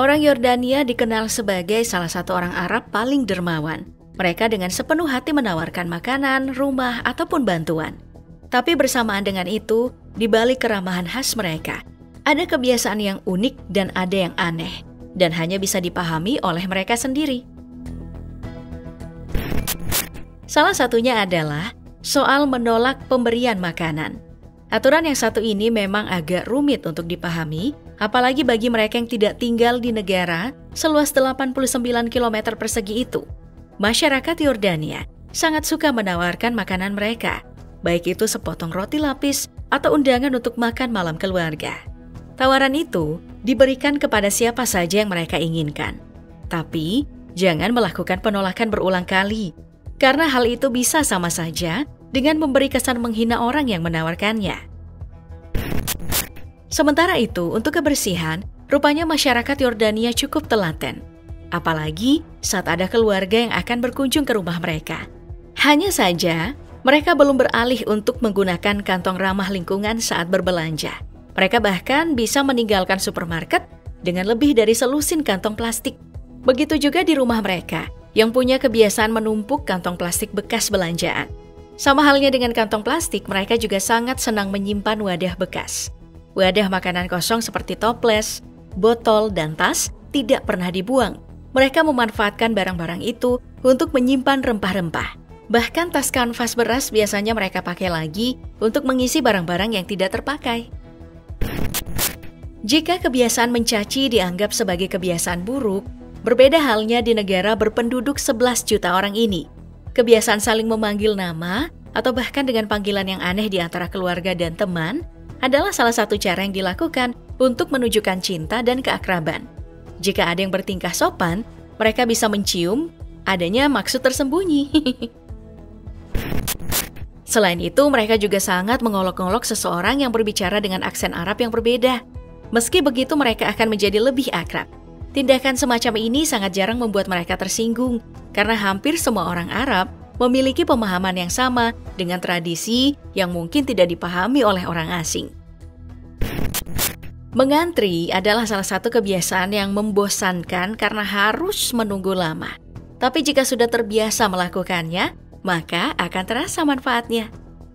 Orang Yordania dikenal sebagai salah satu orang Arab paling dermawan. Mereka dengan sepenuh hati menawarkan makanan, rumah, ataupun bantuan. Tapi bersamaan dengan itu, di balik keramahan khas mereka, ada kebiasaan yang unik dan ada yang aneh, dan hanya bisa dipahami oleh mereka sendiri. Salah satunya adalah soal menolak pemberian makanan. Aturan yang satu ini memang agak rumit untuk dipahami, apalagi bagi mereka yang tidak tinggal di negara seluas 89 km persegi itu. Masyarakat Yordania sangat suka menawarkan makanan mereka, baik itu sepotong roti lapis atau undangan untuk makan malam keluarga. Tawaran itu diberikan kepada siapa saja yang mereka inginkan. Tapi, jangan melakukan penolakan berulang kali, karena hal itu bisa sama saja dengan memberi kesan menghina orang yang menawarkannya. Sementara itu, untuk kebersihan, rupanya masyarakat Yordania cukup telaten. Apalagi saat ada keluarga yang akan berkunjung ke rumah mereka. Hanya saja, mereka belum beralih untuk menggunakan kantong ramah lingkungan saat berbelanja. Mereka bahkan bisa meninggalkan supermarket dengan lebih dari selusin kantong plastik. Begitu juga di rumah mereka, yang punya kebiasaan menumpuk kantong plastik bekas belanjaan. Sama halnya dengan kantong plastik, mereka juga sangat senang menyimpan wadah bekas. Wadah makanan kosong seperti toples, botol, dan tas tidak pernah dibuang. Mereka memanfaatkan barang-barang itu untuk menyimpan rempah-rempah. Bahkan tas kanvas beras biasanya mereka pakai lagi untuk mengisi barang-barang yang tidak terpakai. Jika kebiasaan mencaci dianggap sebagai kebiasaan buruk, berbeda halnya di negara berpenduduk 11 juta orang ini. Kebiasaan saling memanggil nama atau bahkan dengan panggilan yang aneh di antara keluarga dan teman adalah salah satu cara yang dilakukan untuk menunjukkan cinta dan keakraban. Jika ada yang bertingkah sopan, mereka bisa mencium adanya maksud tersembunyi. Selain itu, mereka juga sangat mengolok-olok seseorang yang berbicara dengan aksen Arab yang berbeda. Meski begitu, mereka akan menjadi lebih akrab. Tindakan semacam ini sangat jarang membuat mereka tersinggung, karena hampir semua orang Arab memiliki pemahaman yang sama dengan tradisi yang mungkin tidak dipahami oleh orang asing. Mengantri adalah salah satu kebiasaan yang membosankan karena harus menunggu lama. Tapi jika sudah terbiasa melakukannya, maka akan terasa manfaatnya.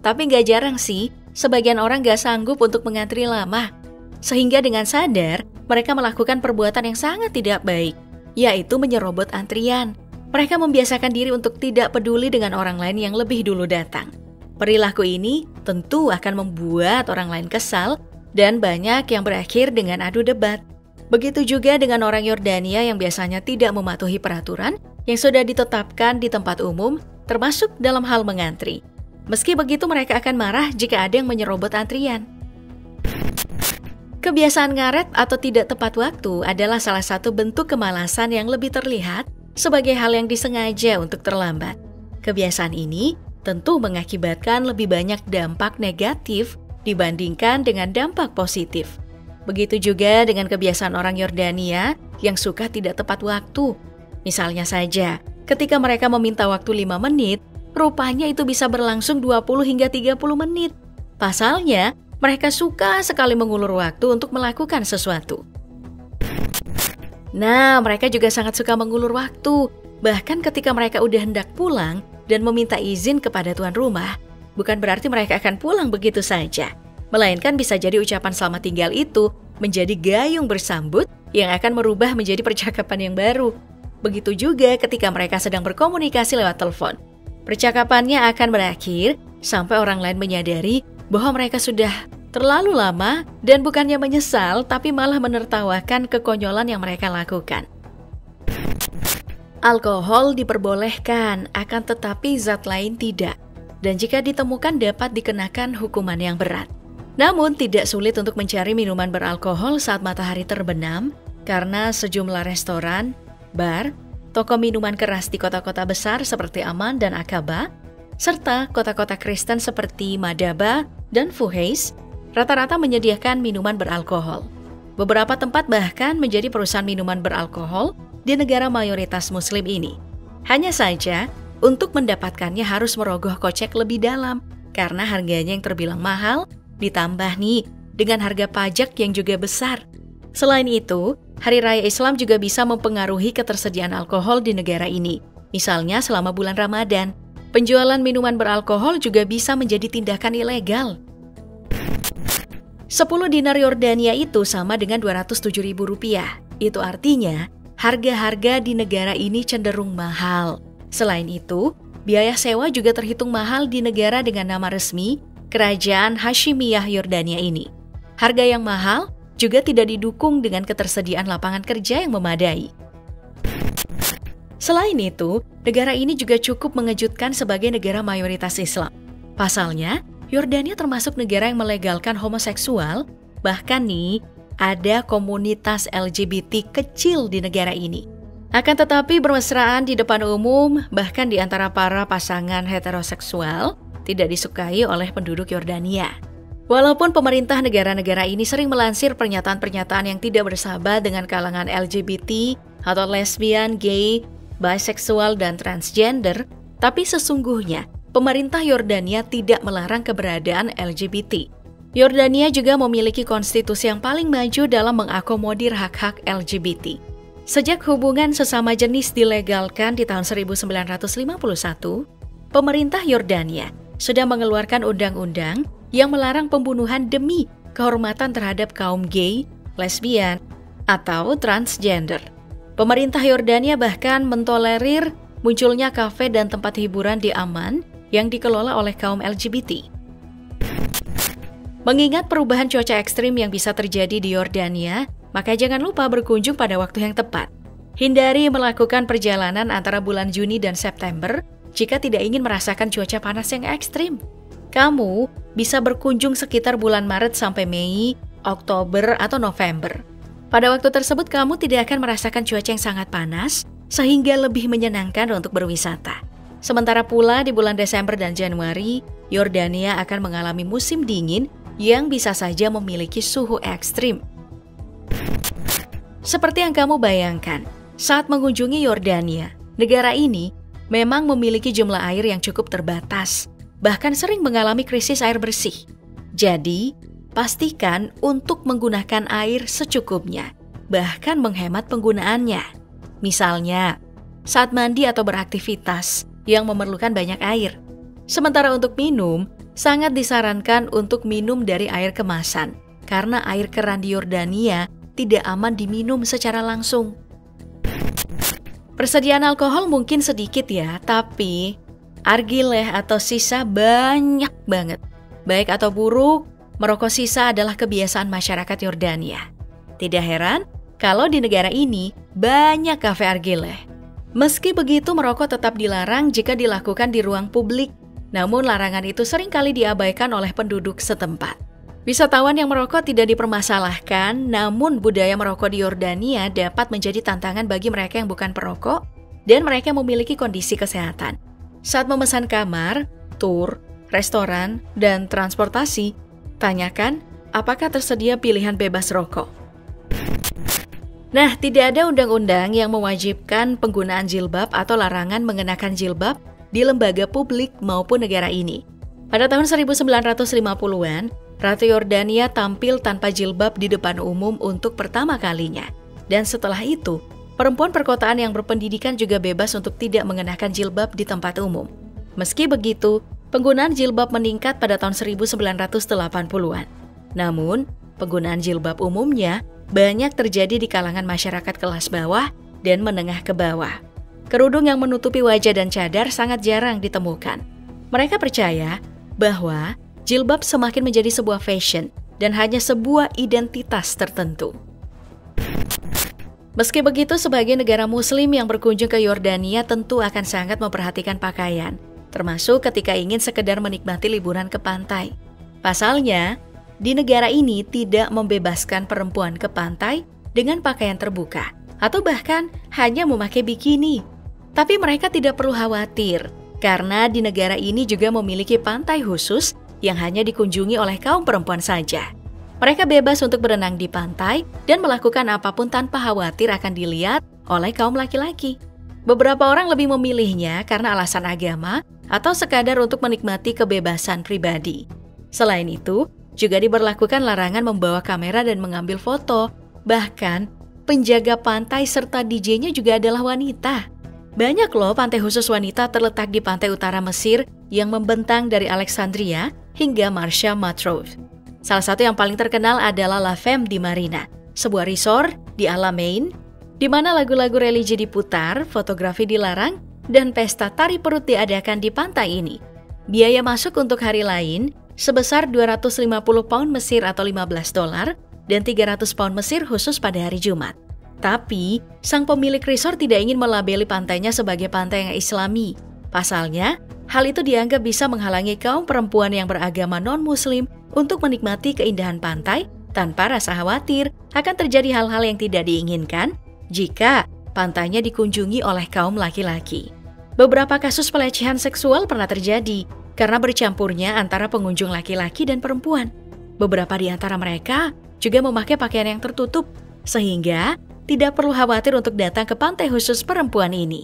Tapi nggak jarang sih, sebagian orang nggak sanggup untuk mengantri lama. Sehingga dengan sadar, mereka melakukan perbuatan yang sangat tidak baik, yaitu menyerobot antrian. Mereka membiasakan diri untuk tidak peduli dengan orang lain yang lebih dulu datang. Perilaku ini tentu akan membuat orang lain kesal, dan banyak yang berakhir dengan adu debat. Begitu juga dengan orang Yordania yang biasanya tidak mematuhi peraturan yang sudah ditetapkan di tempat umum, termasuk dalam hal mengantri. Meski begitu, mereka akan marah jika ada yang menyerobot antrian. Kebiasaan ngaret atau tidak tepat waktu adalah salah satu bentuk kemalasan yang lebih terlihat sebagai hal yang disengaja untuk terlambat. Kebiasaan ini tentu mengakibatkan lebih banyak dampak negatif dibandingkan dengan dampak positif. Begitu juga dengan kebiasaan orang Yordania yang suka tidak tepat waktu. Misalnya saja, ketika mereka meminta waktu 5 menit, rupanya itu bisa berlangsung 20 hingga 30 menit. Pasalnya, mereka suka sekali mengulur waktu untuk melakukan sesuatu. Nah, mereka juga sangat suka mengulur waktu. Bahkan ketika mereka udah hendak pulang dan meminta izin kepada tuan rumah, bukan berarti mereka akan pulang begitu saja. Melainkan bisa jadi ucapan selamat tinggal itu menjadi gayung bersambut yang akan merubah menjadi percakapan yang baru. Begitu juga ketika mereka sedang berkomunikasi lewat telepon. Percakapannya akan berakhir sampai orang lain menyadari bahwa mereka sudah terlalu lama dan bukannya menyesal tapi malah menertawakan kekonyolan yang mereka lakukan. Alkohol diperbolehkan, akan tetapi zat lain tidak. Dan jika ditemukan dapat dikenakan hukuman yang berat. Namun tidak sulit untuk mencari minuman beralkohol saat matahari terbenam karena sejumlah restoran, bar, toko minuman keras di kota-kota besar seperti Amman dan Aqaba, serta kota-kota Kristen seperti Madaba dan Fuhais, rata-rata menyediakan minuman beralkohol. Beberapa tempat bahkan menjadi perusahaan minuman beralkohol di negara mayoritas Muslim ini. Hanya saja, untuk mendapatkannya harus merogoh kocek lebih dalam karena harganya yang terbilang mahal, ditambah nih dengan harga pajak yang juga besar. Selain itu, Hari Raya Islam juga bisa mempengaruhi ketersediaan alkohol di negara ini. Misalnya selama bulan Ramadan, penjualan minuman beralkohol juga bisa menjadi tindakan ilegal. 10 dinar Yordania itu sama dengan Rp207.000. Itu artinya, harga-harga di negara ini cenderung mahal. Selain itu, biaya sewa juga terhitung mahal di negara dengan nama resmi, Kerajaan Hashimiyah Yordania ini. Harga yang mahal juga tidak didukung dengan ketersediaan lapangan kerja yang memadai. Selain itu, negara ini juga cukup mengejutkan sebagai negara mayoritas Islam. Pasalnya, Yordania termasuk negara yang melegalkan homoseksual, bahkan nih, ada komunitas LGBT kecil di negara ini. Akan tetapi bermesraan di depan umum, bahkan di antara para pasangan heteroseksual, tidak disukai oleh penduduk Yordania. Walaupun pemerintah negara-negara ini sering melansir pernyataan-pernyataan yang tidak bersahabat dengan kalangan LGBT atau lesbian, gay, biseksual, dan transgender, tapi sesungguhnya pemerintah Yordania tidak melarang keberadaan LGBT. Yordania juga memiliki konstitusi yang paling maju dalam mengakomodir hak-hak LGBT. Sejak hubungan sesama jenis dilegalkan di tahun 1951, pemerintah Yordania sudah mengeluarkan undang-undang yang melarang pembunuhan demi kehormatan terhadap kaum gay, lesbian, atau transgender. Pemerintah Yordania bahkan mentolerir munculnya kafe dan tempat hiburan di Amman yang dikelola oleh kaum LGBT. Mengingat perubahan cuaca ekstrim yang bisa terjadi di Yordania, maka jangan lupa berkunjung pada waktu yang tepat. Hindari melakukan perjalanan antara bulan Juni dan September jika tidak ingin merasakan cuaca panas yang ekstrim. Kamu bisa berkunjung sekitar bulan Maret sampai Mei, Oktober, atau November. Pada waktu tersebut kamu tidak akan merasakan cuaca yang sangat panas, sehingga lebih menyenangkan untuk berwisata. Sementara pula di bulan Desember dan Januari, Yordania akan mengalami musim dingin yang bisa saja memiliki suhu ekstrim. Seperti yang kamu bayangkan, saat mengunjungi Yordania, negara ini memang memiliki jumlah air yang cukup terbatas, bahkan sering mengalami krisis air bersih. Jadi, pastikan untuk menggunakan air secukupnya, bahkan menghemat penggunaannya. Misalnya, saat mandi atau beraktivitas yang memerlukan banyak air. Sementara untuk minum, sangat disarankan untuk minum dari air kemasan, karena air keran di Yordania tidak aman diminum secara langsung. Persediaan alkohol mungkin sedikit ya, tapi argileh atau sisa banyak banget. Baik atau buruk, merokok sisa adalah kebiasaan masyarakat Yordania. Tidak heran kalau di negara ini banyak kafe argileh. Meski begitu, merokok tetap dilarang jika dilakukan di ruang publik. Namun larangan itu seringkali diabaikan oleh penduduk setempat. Wisatawan yang merokok tidak dipermasalahkan, namun budaya merokok di Yordania dapat menjadi tantangan bagi mereka yang bukan perokok dan mereka memiliki kondisi kesehatan. Saat memesan kamar, tur, restoran, dan transportasi, tanyakan apakah tersedia pilihan bebas rokok. Nah, tidak ada undang-undang yang mewajibkan penggunaan jilbab atau larangan mengenakan jilbab di lembaga publik maupun negara ini. Pada tahun 1950-an, Ratu Yordania tampil tanpa jilbab di depan umum untuk pertama kalinya. Dan setelah itu, perempuan perkotaan yang berpendidikan juga bebas untuk tidak mengenakan jilbab di tempat umum. Meski begitu, penggunaan jilbab meningkat pada tahun 1980-an. Namun, penggunaan jilbab umumnya banyak terjadi di kalangan masyarakat kelas bawah dan menengah ke bawah. Kerudung yang menutupi wajah dan cadar sangat jarang ditemukan. Mereka percaya bahwa jilbab semakin menjadi sebuah fashion dan hanya sebuah identitas tertentu. Meski begitu, sebagai negara muslim yang berkunjung ke Yordania tentu akan sangat memperhatikan pakaian, termasuk ketika ingin sekedar menikmati liburan ke pantai. Pasalnya, di negara ini tidak membebaskan perempuan ke pantai dengan pakaian terbuka, atau bahkan hanya memakai bikini. Tapi mereka tidak perlu khawatir, karena di negara ini juga memiliki pantai khusus yang hanya dikunjungi oleh kaum perempuan saja. Mereka bebas untuk berenang di pantai dan melakukan apapun tanpa khawatir akan dilihat oleh kaum laki-laki. Beberapa orang lebih memilihnya karena alasan agama atau sekadar untuk menikmati kebebasan pribadi. Selain itu, juga diberlakukan larangan membawa kamera dan mengambil foto. Bahkan, penjaga pantai serta DJ-nya juga adalah wanita. Banyak loh pantai khusus wanita terletak di pantai utara Mesir yang membentang dari Alexandria hingga Marsa Matruh. Salah satu yang paling terkenal adalah La Femme di Marina, sebuah resort di Alamein, di mana lagu-lagu religi diputar, fotografi dilarang, dan pesta tari perut diadakan di pantai ini. Biaya masuk untuk hari lain sebesar 250 pound Mesir atau $15 dan 300 pound Mesir khusus pada hari Jumat. Tapi, sang pemilik resort tidak ingin melabeli pantainya sebagai pantai yang Islami. Pasalnya, hal itu dianggap bisa menghalangi kaum perempuan yang beragama non-Muslim untuk menikmati keindahan pantai tanpa rasa khawatir akan terjadi hal-hal yang tidak diinginkan jika pantainya dikunjungi oleh kaum laki-laki. Beberapa kasus pelecehan seksual pernah terjadi karena bercampurnya antara pengunjung laki-laki dan perempuan. Beberapa di antara mereka juga memakai pakaian yang tertutup, sehingga tidak perlu khawatir untuk datang ke pantai khusus perempuan ini.